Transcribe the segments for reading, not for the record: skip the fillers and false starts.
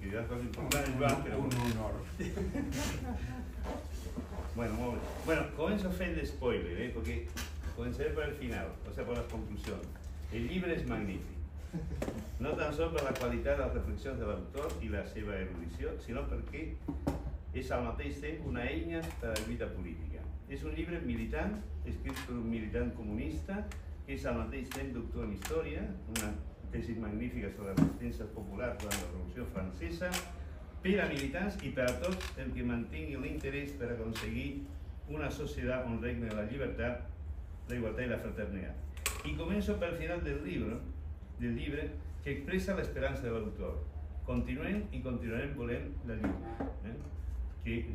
dir les coses importants, Joan, però... Un honor. Bueno, començo fent spoiler, porque comenzaré por el final, o sea, por las conclusiones. El llibre és magnífic, no tan sols per la qualitat de les reflexions de l'autor i la seva erudició, sinó perquè és al mateix temps una eina per a la lluita política. És un llibre militant, escrit per un militant comunista, que és al mateix temps doctor en història, una tesi magnífica sobre les resistències populars durant la Revolució Francesa, per a militants i per a tots el que mantingui l'interès per aconseguir una societat on regna la llibertat, la igualtat i la fraternitat. Y comienzo por el final del libro que expresa la esperanza del autor. Continúen y continuarem volent la lluita. Que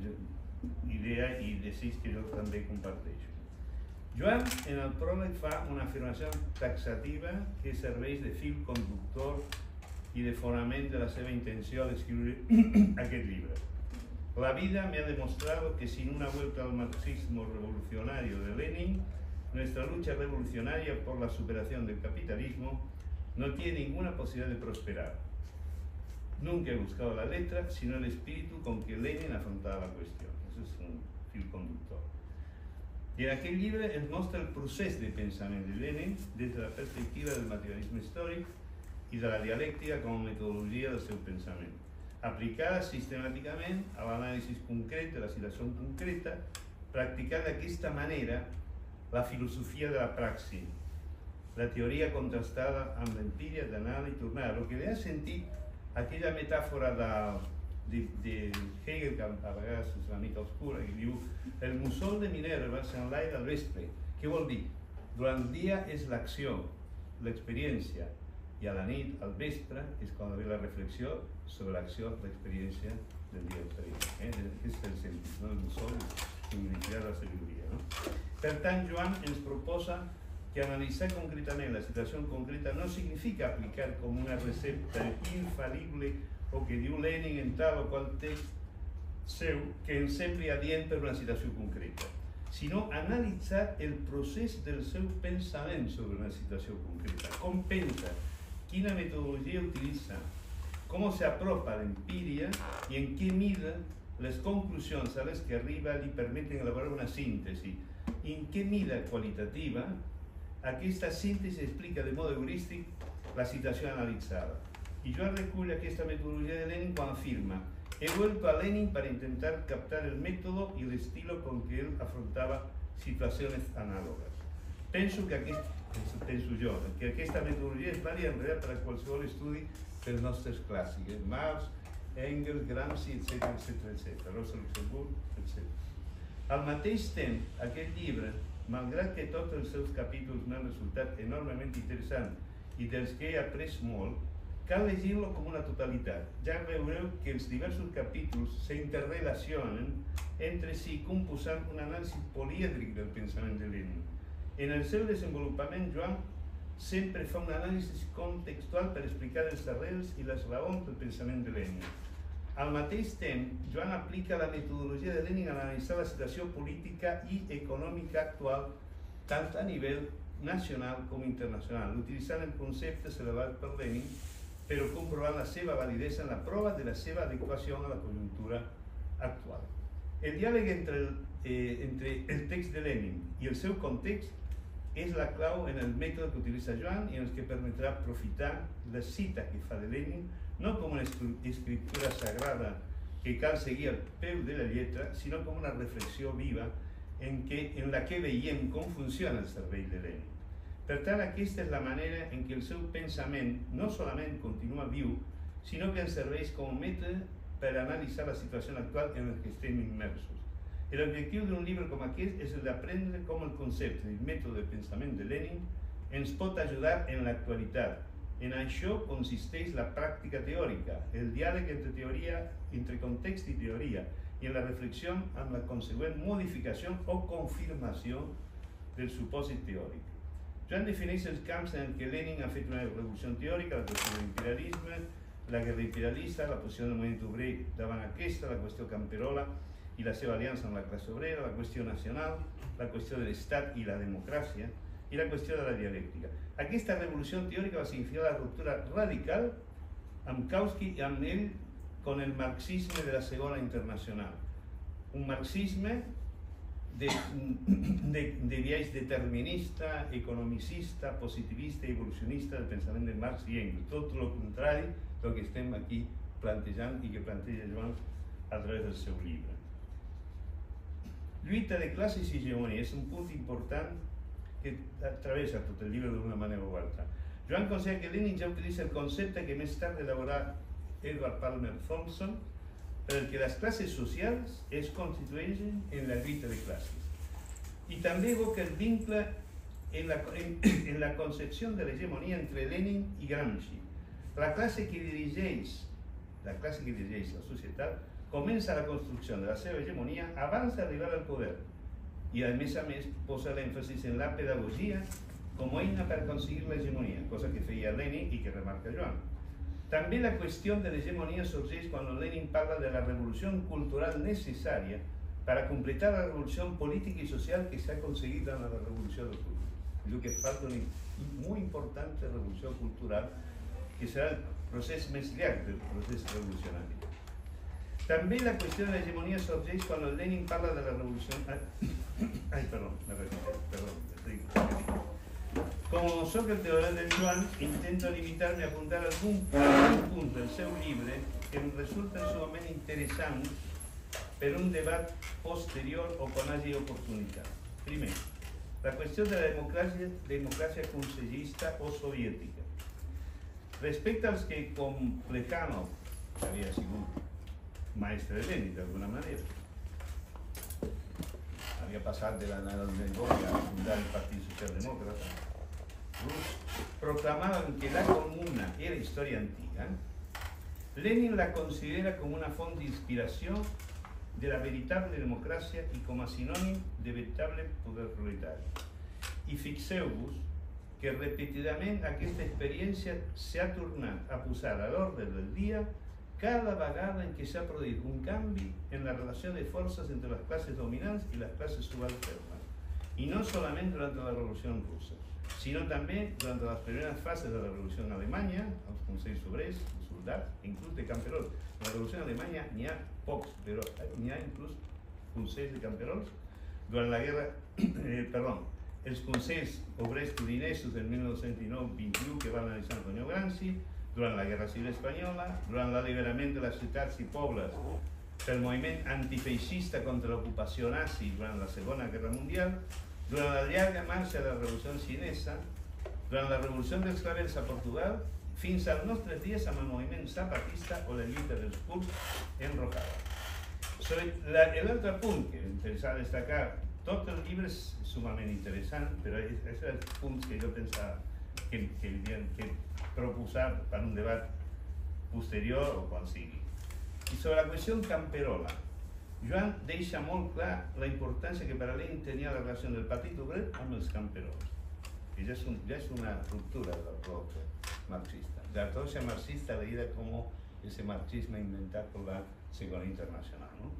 idea i desig que jo també comparteixo. Joan, en el pròleg, fa una afirmació taxativa que serveix de fil conductor i de fonament de la seva intenció d'escriure aquest llibre. La vida me ha demostrado que sin una vuelta al marxismo revolucionario de Lenin, nuestra lucha revolucionaria por la superación del capitalismo no tiene ninguna posibilidad de prosperar. Nunca he buscado la letra, sino el espíritu con que Lenin afrontaba la cuestión. Eso es un fil conductor. I en aquest llibre ens mostra el procés de pensament de Lenin des de la perspectiva del materialisme històric i de la dialèctica com a metodologia del seu pensament, aplicada sistemàticament a l'anàlisi concret de la situació concreta, practicant d'aquesta manera la filosofia de la praxi, la teoria contrastada amb l'empíria d'anada i tornada. El que li ha sentit aquella metàfora de Hegel, que a vegades és una mica obscura, que diu el mussol de Minerva s'enlaira al vespre. Què vol dir? Durant el dia és l'acció, l'experiència, i a la nit, al vespre, és quan ve la reflexió sobre l'acció, l'experiència del dia anterior. Aquest és el sentit, no? El mussol significa la sabidoria. Per tant, Joan ens proposa que analitzar concretament la situació concreta no significa aplicar com una recepta infal·lible o que diu Lenin en tal o qual text seu que ens sembli adient per una situació concreta, sinó analitzar el procés del seu pensament sobre una situació concreta. Com pensa, quina metodologia utilitza, com s'apropa a l'empíria i en què mida les conclusions a les que arriba li permeten elaborar una síntesi i en què mida qualitativa aquesta síntesi explica de modo heurístic la situació analitzada. Y Joan recull aquesta metodologia de Lenin quan afirma: he vuelto a Lenin para intentar captar el método y el estilo con que él afrontaba situaciones análogas. Penso que aquesta metodologia és vàlida en realitat per a qualsevol estudi dels nostres clàssics, Marx, Engels, Gramsci, etc., Rosa Luxemburg, etc. Al mateix temps, aquest llibre, malgrat que tots els seus capítols m'han resultat enormement interessants i dels que he après molt, cal llegir-lo com una totalitat. Ja veureu que els diversos capítols s'interrelacionen entre si, composant un anàlisi polièdric del pensament de Lenin. En el seu desenvolupament, Joan sempre fa un anàlisi contextual per explicar els arrels i les raons del pensament de Lenin. Al mateix temps, Joan aplica la metodologia de Lenin a analitzar la situació política i econòmica actual, tant a nivell nacional com internacional, utilitzant els conceptes elevats per Lenin, però comprovant la seva validesa en la prova de la seva adequació a la conjuntura actual. El diàleg entre el text de Lenin i el seu context és la clau en el mètode que utilitza Joan i en el que permetrà aprofitar la cita que fa de Lenin no com una escriptura sagrada que cal seguir al peu de la lletra, sinó com una reflexió viva en la que veiem com funciona el cervell de Lenin. Per tant, aquesta és la manera en què el seu pensament no solament continua viu, sinó que ens serveix com a mètode per analitzar la situació actual en la que estem immersos. L'objectiu d'un llibre com aquest és el d'aprendre com el concepte i el mètode de pensament de Lenin ens pot ajudar en l'actualitat. En això consisteix la pràctica teòrica, el diàleg entre context i teoria, i en la reflexió amb la consegüent modificació o confirmació del supòsit teòric. Joan defineix els camps en què Lenin ha fet una revolució teòrica, la qüestió de l'imperialisme, la guerra imperialista, la posició del moviment obrer davant aquesta, la qüestió camperola i la seva aliança amb la classe obrera, la qüestió nacional, la qüestió de l'Estat i la democràcia, i la qüestió de la dialèctica. Aquesta revolució teòrica va significar la ruptura radical amb Kautsky i amb ell con el marxismo de la Segunda Internacional. Un marxismo de viés determinista, economicista, positivista y evolucionista del pensamiento de Marx y Engels. Todo lo contrario de lo que estamos aquí planteando y que plantea Joan a través del seu libro. Lluita de clases y hegemonía es un punto importante que atraviesa todo el libro de una manera u altra. Joan considera que Lenin ya utiliza el concepto que más tarde elaborará Edward Palmer Thompson, pero el que las clases sociales es constituyen en la lluita de clases. Y también evoca el vínculo en la concepción de la hegemonía entre Lenin y Gramsci. La clase que dirigéis la sociedad, comienza la construcción de la seva hegemonía, avanza a arribar al poder y a mes posa el énfasis en la pedagogía como eina para conseguir la hegemonía, cosa que feia Lenin y que remarca Joan. También la cuestión de la hegemonía surge cuando Lenin habla de la revolución cultural necesaria para completar la revolución política y social que se ha conseguido en la revolución de octubre. Lo que falta una muy importante revolución cultural que será el proceso más largo del proceso revolucionario. También la cuestión de la hegemonía surge cuando Lenin habla de la revolución... Ay, perdón, me repito, perdón. Como Sócrates de Joan, intento limitarme a apuntar a algún punto del seu llibre que em resulta sumamente interesante per un debat posterior o quan hagi oportunitat. Primer, la qüestió de la democràcia consellista o soviètica. Respecte als que, com Plekhanov, que havia sigut maestre de Lenin d'alguna manera, havia passat de la Naranjoya a fundar el Partit Socialdemòcrata, proclamaban que la comuna era historia antigua, Lenin la considera como una fuente de inspiración de la veritable democracia y como sinónimo de veritable poder proletario. Y fixeu-vos que repetidamente aquesta experiencia se ha tornat a posar a l'ordre del dia cada vegada en que se ha produït un canvi en la relación de fuerzas entre las clases dominantes y las clases subalternas. Y no solamente durante la Revolución Rusa, sino también durante las primeras fases de la Revolución Alemanya, els consells obrers, els soldats, inclús de camperols. En la Revolución Alemanya n'hi ha pocs, però n'hi ha inclús consells de camperols. Durant la guerra, els consells obrers turinesos del 1919-21 que van analitzar Antonio Gramsci, durant la Guerra Civil Espanyola, durant l'alliberament de les ciutats i pobles pel moviment antifeixista contra l'ocupació nazi durant la Segona Guerra Mundial, durant la llarga marxa de la Revolució Xinesa, durant la Revolució dels Clavells a Portugal, fins als nostres dies amb el moviment zapatista o la lluita dels kurds en Rojava. L'altre punt que m'interessa destacar, tot el llibre és sumament interessant, però és els punts que jo pensava que proposar per un debat posterior o quan sigui. I sobre la qüestió camperola, Joan deixa molt clar la importància que per a Lenin tenia la relació del Partit Obrer amb els camperols. I ja és una ruptura de l'ortodoxia marxista. La ortodoxia marxista leída como ese marxismo inventado por la Segunda Internacional, ¿no?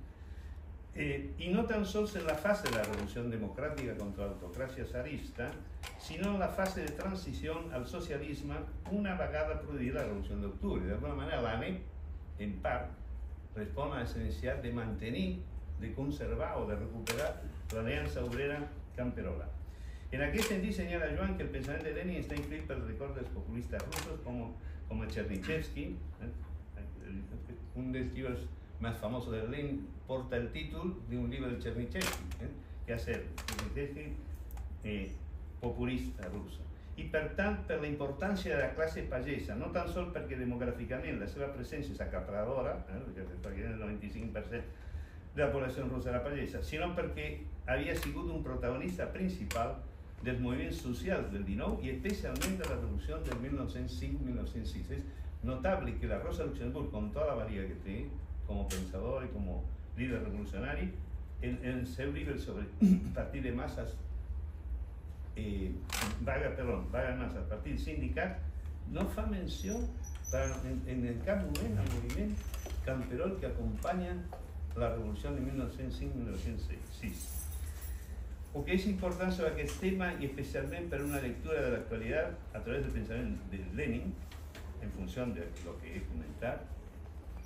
Y no tan solo en la fase de la revolución democrática contra la autocracia zarista, sino en la fase de transición al socialismo una vegada produïda la revolución de octubre. De alguna manera l'ANEP, en part, respon a esa necesidad de mantenir, de conservar o de recuperar l'aliança obrera camperola. En aquest sentit senyala Joan que el pensament de Lenin està influït pel record dels populistes russos com Chernyshevsky. Un dels llibres más famoso de Lenin porta el título de un libro de Chernyshevsky, que hace Chernyshevsky populista ruso. I per tant, per la importància de la classe pagesa, no tan sols perquè demogràficament la seva presència és acapradora, perquè el 95% de la població russa era pagesa, sinó perquè havia sigut un protagonista principal dels moviments socials del 19 i especialment de la revolució del 1905-1906. És notable que la Rosa Luxemburg, con toda la valía que té como pensador y como líder revolucionari, en el seu llibre sobre partit de masses, vaga de masses, partit sindicat, no fa menció en cap moment al moviment camperol que acompanya la revolució de 1905-1906. O que és important sobre aquest tema i especialment per una lectura de l'actualitat a través del pensament de Lenin, en funció de lo que he comentat,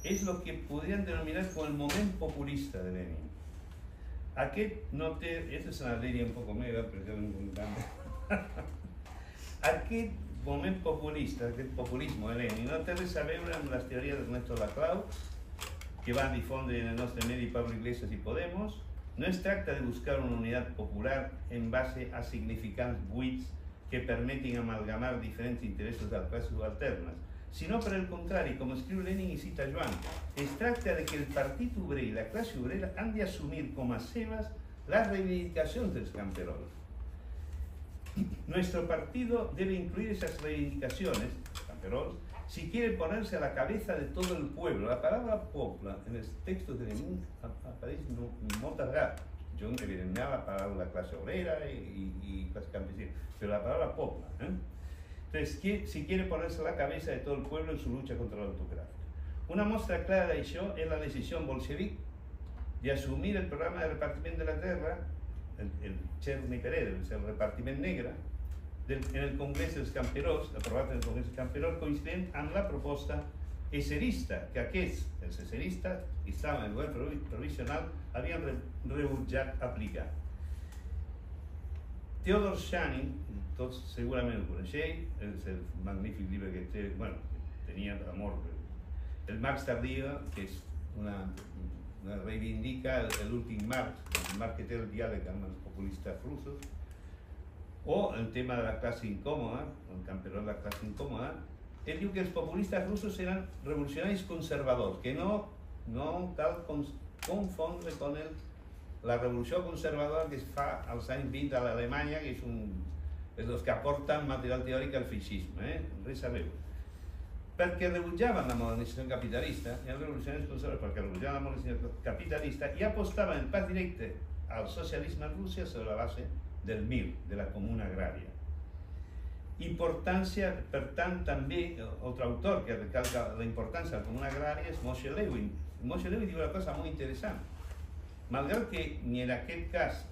es lo que podrían denominar como el momento populista de Lenin. Esta es una línea un poco mega, pero yo no entiendo. Aquest moment populista, aquest populisme de Lenin, no té res a veure amb les teories d'Ernesto Laclau, que van difondre en el nostre medi Pablo Iglesias i Podemos. No es tracta de buscar una unitat popular en base a significants buits que permetin amalgamar diferents interessos de classes subalternes, sinó per el contrari, com escriu Lenin i cita Joan, es tracta de que el Partit Obrer i la classe obrera han de assumir com a seves las reivindicacions dels camperols. Nuestro partido debe incluir esas reivindicaciones, camperols, si quiere ponerse a la cabeza de todo el pueblo. La palabra popla en els textos de Lenin apareix moltes vegades. Jo evidentment la paraula classe obrera y classe campesina, pero la palabra popla. Entonces, si quiere ponerse a la cabeza de todo el pueblo en su lucha contra la autocracia. Una muestra clara d'això és la decisió bolchevique de assumir el programa de repartiment de la terra, el Cherny Pérez, el repartiment negre, en el Congrés dels Camperols, aprovat en el Congrés dels Camperols, coincident amb la proposta eserista, que aquests, els eseristes, que estaven en el govern provisional, havien rebutjat aplicar. Theodor Shannon, tots segurament el coneixeu, és el magnífic llibre que té, bueno, tenia l'amor, el Marx tardío, que és reivindica l'últim Marx, el Marx que té el diàleg amb els populistes russos, o el tema de la classe incòmoda, el camperol de la classe incòmoda. Ell diu que els populistes russos eren revolucionaris conservadors, que no cal confondre con la revolució conservadora que es fa als anys 20 a l'Alemanya, que és els que aporten material teòric al feixisme, res a veure. Perquè rebutjaven la modernització capitalista, eren revolucionaris conservadors perquè rebutjaven la modernització capitalista i apostaven el pas directe al socialisme en Rússia sobre la base del MIR, de la Comuna Agrària. Importància, per tant, també, altre autor que recalca la importància de la Comuna Agrària és Moshe Lewin. Moshe Lewin diu una cosa molt interessant. Malgrat que ni en aquest cas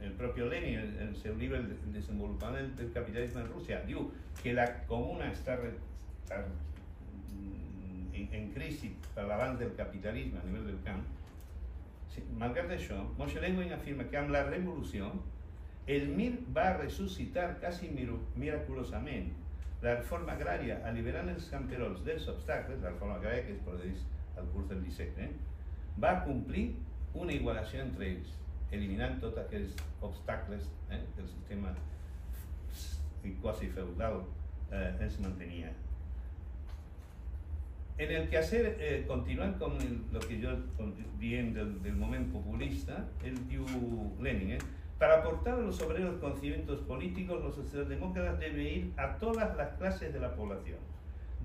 el propi Lenin, en el seu llibre El desenvolupament del capitalisme en Rússia, diu que la comuna està en crisi per l'abans del capitalisme a nivell del camp. Malgrat això, Moshe Lewin afirma que amb la revolució el MIR va ressuscitar quasi miraculosament la reforma agrària, alliberant els camperols dels obstacles, la reforma agrària que es produeix al curs del 17, va complir una igualació entre ells, eliminant tots aquells obstacles que el sistema quasi feudal ens mantenia. En el quehacer, continuant con lo que yo diem del moment populista, él diu Lenin, para aportar a los obreros conocimientos políticos, los socialdemócratas deben ir a todas las clases de la población.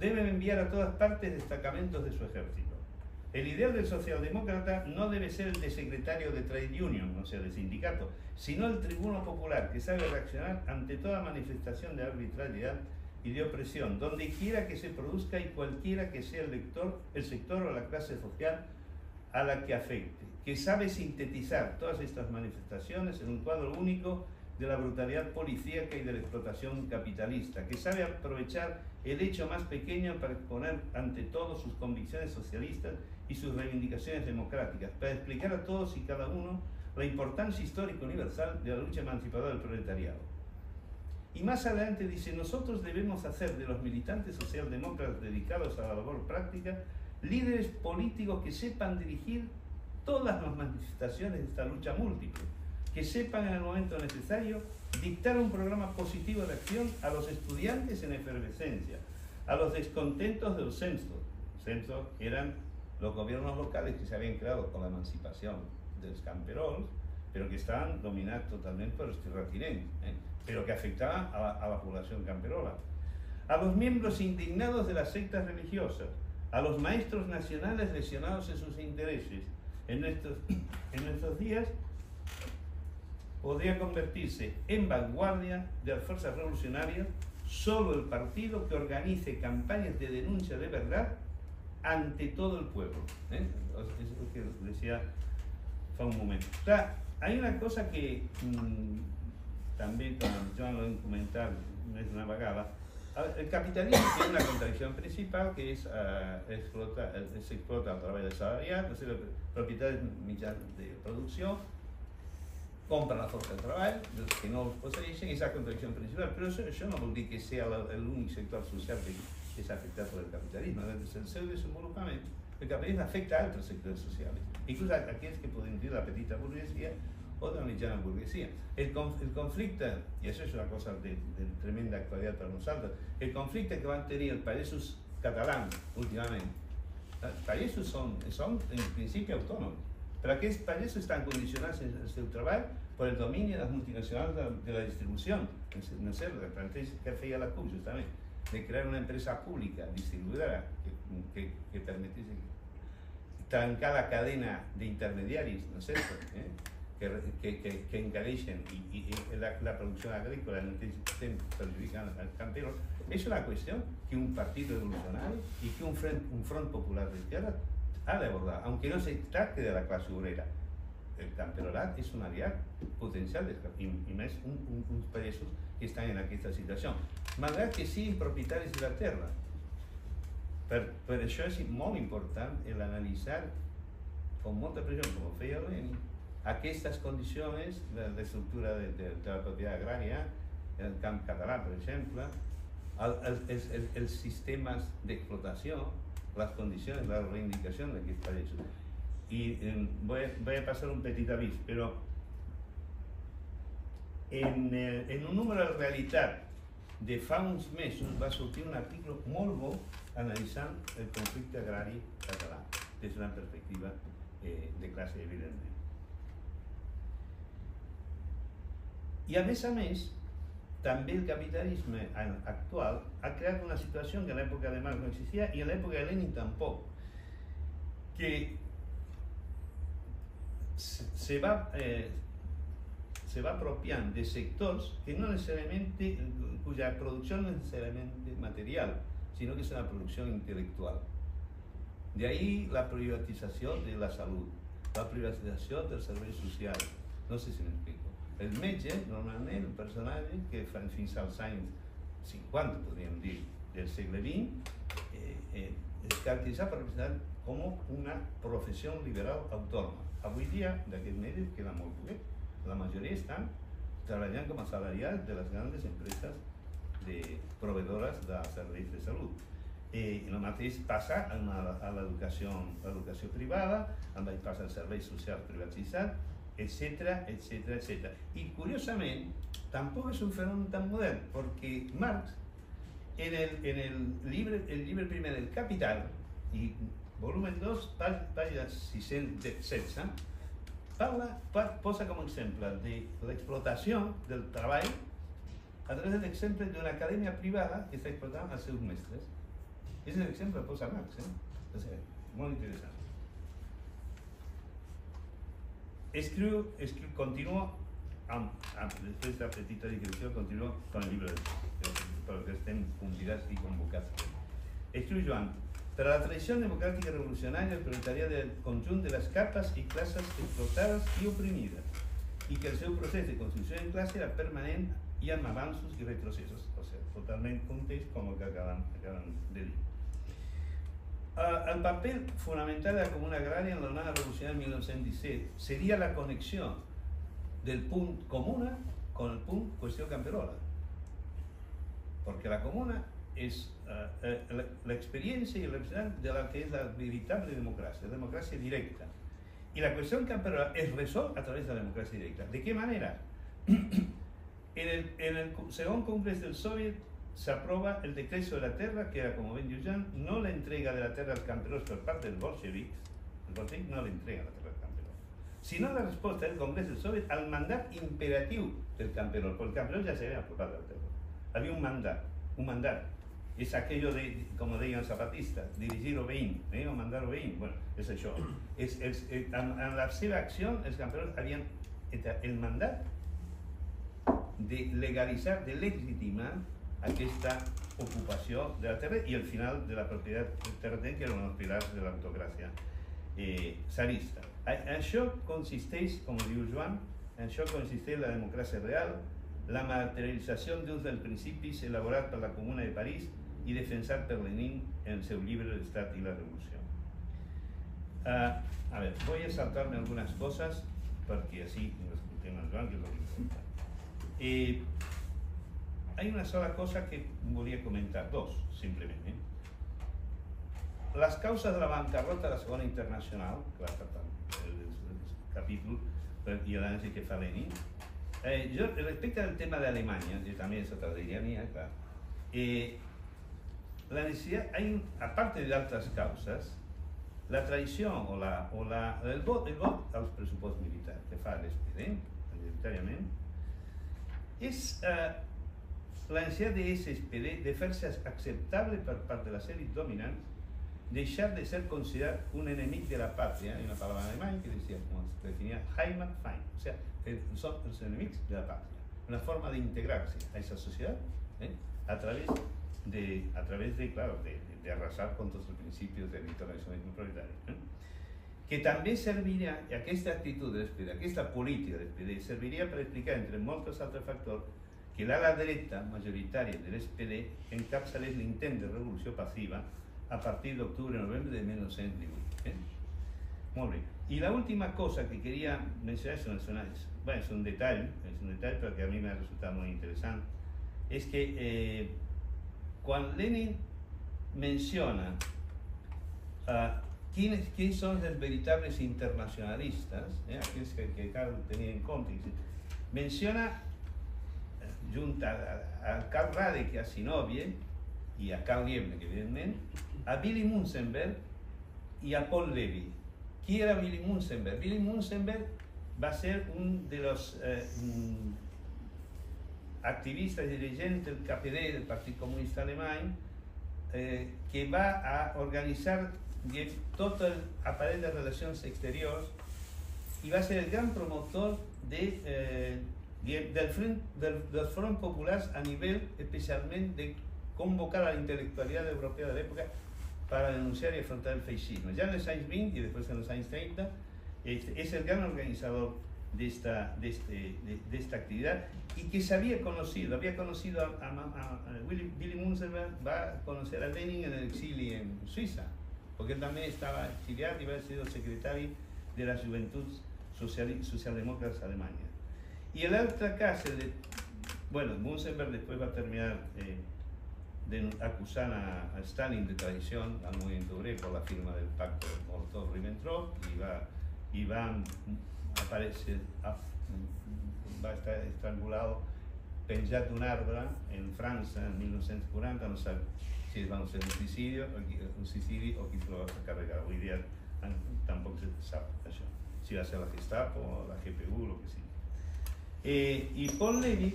Deben enviar a todas partes destacamentos de su ejército. El ideal del socialdemócrata no debe ser el de secretario de trade union, o sea, de sindicato, sino el tribuno popular que sabe reaccionar ante toda manifestación de arbitrariedad y de opresión, donde quiera que se produzca y cualquiera que sea el sector o la clase social a la que afecte, que sabe sintetizar todas estas manifestaciones en un cuadro único de la brutalidad policíaca y de la explotación capitalista, que sabe aprovechar el hecho más pequeño para exponer ante todos sus convicciones socialistas y sus reivindicaciones democráticas, para explicar a todos y cada uno la importancia histórica universal de la lucha emancipadora del proletariado. Y más adelante dice, nosotros debemos hacer de los militantes socialdemócratas dedicados a la labor práctica líderes políticos que sepan dirigir todas las manifestaciones de esta lucha múltiple, que sepan en el momento necesario dictar un programa positivo de acción a los estudiantes en efervescencia, a los descontentos de los censos. Los censos eran los gobiernos locales que se habían creado con la emancipación de los camperols, pero que estaban dominados totalmente por los terratinenses, pero que afectaban a la población camperola. A los miembros indignados de las sectas religiosas, a los maestros nacionales lesionados en sus intereses. En nuestros días podría convertirse en vanguardia de las fuerzas revolucionarias solo el partido que organice campañas de denuncia de verdad ante todo el pueblo. Eso es lo que decía hace un momento. O sea, hay una cosa que també, com jo lo he comentat més d'una vegada, El capitalismo tiene una contradicción principal que es se explota a través del salarial, no sé, los propietarios de producción compran la fuerza del trabajo, los que no los poseen, esa es la contradicción principal, pero eso no vol dir que sea el único sector social que es afectado por el capitalismo. Desde el seu desenvolupament, el capitalismo afecta a otros sectores sociales, incluso a aquellos que pueden decir la petita burguesía o de la mediana burguesía. El conflicto, y eso es una cosa de tremenda actualidad para nosotros, el conflicto que van a tener los países catalanes últimamente, los países son en principio autónomos, pero aquellos países están condicionados en su trabajo por el dominio de las multinacionales de la distribución. No sé, el planteamiento que hacía la CUP justamente, de crear una empresa pública distribuidora que permitiese trancar la cadena de intermediarios, ¿no es cierto? Que encarecen y la producción agrícola estén perjudicando al campero. Es una cuestión que un partido revolucionario y que un front popular de izquierda ha de abordar, aunque no se trate de la clase obrera. El camperolat es un área potencial y más uns països que están en aquesta situació. Malgrat que siguin propietaris de la terra. Per això és molt important l'analitzar con molta pressió, com feia Lenin, aquestes condicions de l'estructura de la propietat agrària, el camp català, per exemple, els sistemes d'explotació, les condicions, la reivindicació d'aquests països. Y voy a pasar un petit avís, pero en un número de realitat de fa uns mesos va sortir un article molt bo analitzant el conflicte agrari català des d'una perspectiva de classe, evidentment. I a més, també el capitalisme actual ha creat una situació que en l'època de Marx no existia i en l'època de Lenin tampoc, que se va apropiando de sectores que no necesariamente, cuya producción no es necesariamente material, sino que es una producción intelectual. De ahí la privatización de la salud, la privatización del servicio social. No sé si me explico. El metge, normalment, el personatge que fins als anys 50, podríem dir, del segle XX, es caracteritzava per representar com una professió liberal autònoma. Avui dia, d'aquests metges queda molt poquet. La majoria estan treballant com a salariats de les grans empreses proveedores de serveis de salut. El mateix passa a l'educació privada, també passa als serveis socials privatitzats, etc. Y curiosamente, tampoco es un fenómeno tan moderno, porque Marx, en el libro primero del Capital, y volumen 2, página 616, posa como ejemplo de la explotación del trabajo a través del ejemplo de una academia privada que está explotando a sus mestres. Ese es el ejemplo que posa Marx, Entonces, muy interesante. Continúo, después de esta petita digressió, continuo con el llibre per que estem convidats i convocats. Escriu Joan, per a la tradició democràtica revolucionària, el proletariat del conjunt de les capes i classes explotades i oprimides, i que el seu procés de construcció en classe era permanent i amb avanços i retrocessos, o sigui, totalment context com el que acaben de dir. El papel fundamental de la Comuna Agraria en la Jornada Revolucionaria de 1917 sería la conexión del punto comuna con el punto cuestión camperola. Porque la comuna es la experiencia y el representante de la que es la veritable democracia, la democracia directa. Y la cuestión camperola es resuelta a través de la democracia directa. ¿De qué manera? En el segundo Congreso del Soviet se aprueba el decreto de la tierra, que era, como ven Yujan, no la entrega de la tierra al camperos por parte del bolcheviques. El bolchevique no le entrega la tierra al camperos, sino la respuesta del Congreso del Soviet al mandato imperativo del camperos, porque el camperos ya se había aprobado la tierra. Había un mandato. Es aquello de, como digan zapatistas, dirigir o veïn, o mandar o veïn. Bueno, es això. En la seva acción, els camperos habían el mandato de legalizar, de legitimar aquesta ocupació de la terra i el final de la propietat terratenent, que era un dels pilars de l'autocràcia tsarista. Això consisteix, com diu Joan, això consisteix la democràcia real, la materialització d'un dels principis elaborat per la Comuna de París i defensat per Lenin en el seu llibre L'Estat i la Revolució. A ver, voy a saltarme algunas cosas porque así nos escuchemos más, que es lo que importa. Hay una sola cosa que volia comentar, dos, simplement. Les causes de la bancarrota de la Segona Internacional, clar, el capítol i l'anàlisi que fa Lenin, yo respecto al tema de Alemania, que también es otra idea mía, claro, la necesidad, hay, aparte de otras causas, la tradición el vot als pressupostos militars que fa l'SPD, majoritàriament, és la necessitat de l'SPD de fer-se acceptable per part de les èlits dominants, deixar de ser considerat un enemic de la patria. Hay una palabra en alemán que decía, como se definía, Heimatfeind, o sea, que son los enemigos de la patria. Una forma de integrarse a esa sociedad a través de, claro, de arrasar contra los principios del internacionalismo proletario. Que també serviria, aquesta actitud de l'SPD, aquesta política de l'SPD, serviria per explicar, entre molts altres factors, que l'ala dreta majoritària de l'SPD encapçalés l'intent de revolució passiva a partir d'octubre-novembre de 1918. Molt bé. I l'última cosa que quería mencionar es un detalle, perquè a mi m'ha resultat molt interessant, és que quan Lenin menciona quins són els veritables internacionalistes, aquells que cal tenir en compte, menciona, junt a Karl Radek i a Zinoviev, i a Karl Liebknecht, evidentment, a Willy Münzenberg i a Paul Levy. Qui era Willy Münzenberg? Willy Münzenberg va ser un de los activistas y dirigentes del KPD, del Partido Comunista Alemán, que va a organitzar tot el aparell de relacions exteriors i va ser el gran promotor dels fronts populars a nivell especialment de convocar a la intelectualidad europea de l'època para denunciar y afrontar el feixismo. Ya en los años 20 y después en los años 30 es el gran organizador de esta actividad y que se había conocido a Willy Münzenberg, va a conocer a Lenin en el exilio en Suiza, porque él también estaba exiliado y había sido secretario de la Juventud Socialdemócrata de Alemania. Y el otro caso Münzenberg después va a terminar acusant a Stalin de traición al movimiento obrero por la firma del pacto de Molotov-Ribbentrop y va a estar estrangulado penjat d'un arbre en França en 1940, no sap si va ser un suïcidi o qui se lo va carregar. Avui dia tampoc se sap això, si va ser la Gestapo o la GPU o el que sigui. I Paul Levy,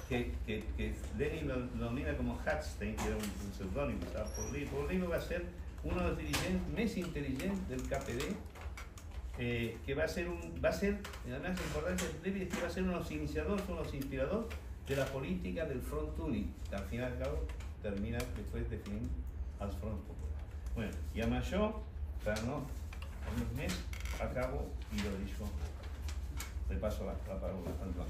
que Lenin lo denomina como Hardstein, que era un pseudónimo, Paul Levy va a ser uno de los dirigentes más inteligentes del KPD, que va a ser, además importante, Levy es que va a ser uno de los iniciadores, uno de los inspiradores de la política del Front Únic, que al fin y al cabo termina después de definir al Front Popular. Bueno, y amb això, per no més, acabo y lo deixo, le paso la paraula al Joan.